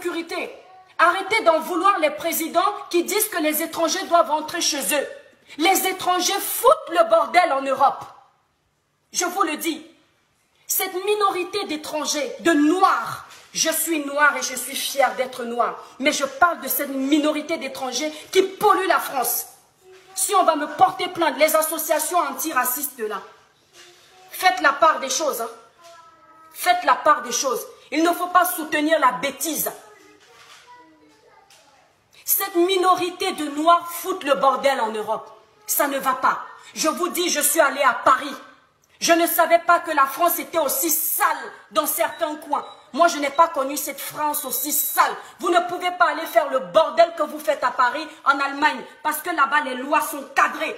sécurité. Arrêtez d'en vouloir les présidents qui disent que les étrangers doivent rentrer chez eux. Les étrangers foutent le bordel en Europe. Je vous le dis. Cette minorité d'étrangers, de noirs, je suis noir et je suis fier d'être noir, mais je parle de cette minorité d'étrangers qui polluent la France. Si on va me porter plainte, les associations antiracistes là, faites la part des choses. Hein. Faites la part des choses. Il ne faut pas soutenir la bêtise. Cette minorité de noirs foutent le bordel en Europe. Ça ne va pas. Je vous dis, je suis allée à Paris. Je ne savais pas que la France était aussi sale dans certains coins. Moi, je n'ai pas connu cette France aussi sale. Vous ne pouvez pas aller faire le bordel que vous faites à Paris, en Allemagne, parce que là-bas, les lois sont cadrées.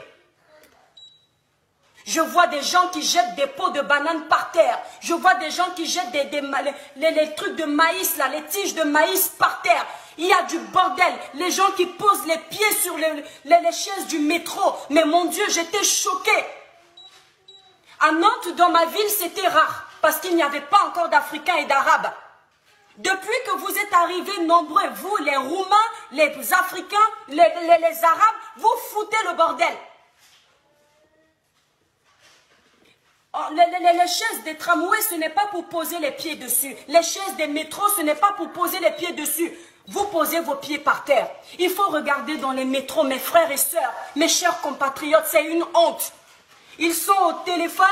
Je vois des gens qui jettent des pots de bananes par terre. Je vois des gens qui jettent les trucs de maïs, là, les tiges de maïs par terre. Il y a du bordel. Les gens qui posent les pieds sur les chaises du métro. Mais mon Dieu, j'étais choquée. À Nantes, dans ma ville, c'était rare. Parce qu'il n'y avait pas encore d'Africains et d'Arabes. Depuis que vous êtes arrivés nombreux, vous, les Roumains, les Africains, les Arabes, vous foutez le bordel. Les chaises des tramways, ce n'est pas pour poser les pieds dessus. Les chaises des métros, ce n'est pas pour poser les pieds dessus. Vous posez vos pieds par terre. Il faut regarder dans les métros, mes frères et sœurs, mes chers compatriotes, c'est une honte. Ils sont au téléphone,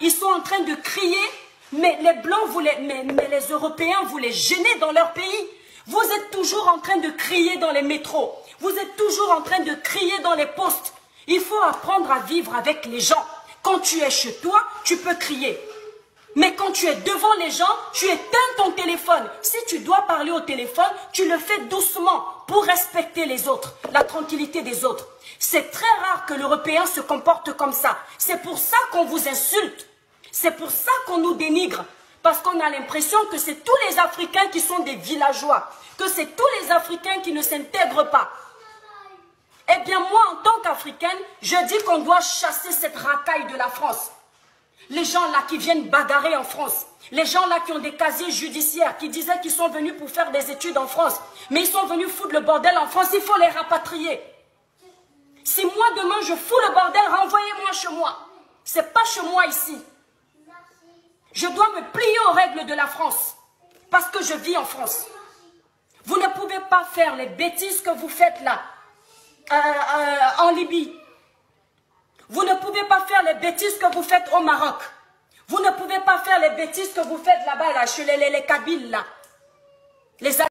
ils sont en train de crier, mais les Blancs, mais les Européens, vous les gênez dans leur pays. Vous êtes toujours en train de crier dans les métros. Vous êtes toujours en train de crier dans les postes. Il faut apprendre à vivre avec les gens. Quand tu es chez toi, tu peux crier. Mais quand tu es devant les gens, tu éteins ton téléphone. Si tu dois parler au téléphone, tu le fais doucement pour respecter les autres, la tranquillité des autres. C'est très rare que l'Européen se comporte comme ça. C'est pour ça qu'on vous insulte. C'est pour ça qu'on nous dénigre. Parce qu'on a l'impression que c'est tous les Africains qui sont des villageois. Que c'est tous les Africains qui ne s'intègrent pas. Eh bien moi, en tant qu'Africaine, je dis qu'on doit chasser cette racaille de la France. Les gens là qui viennent bagarrer en France, les gens là qui ont des casiers judiciaires, qui disaient qu'ils sont venus pour faire des études en France, mais ils sont venus foutre le bordel en France, il faut les rapatrier. Si moi demain je fous le bordel, renvoyez-moi chez moi. C'est pas chez moi ici. Je dois me plier aux règles de la France, parce que je vis en France. Vous ne pouvez pas faire les bêtises que vous faites là, en Libye. Vous ne pouvez pas faire les bêtises que vous faites au Maroc. Vous ne pouvez pas faire les bêtises que vous faites là-bas, là, chez les Kabyles, là. Les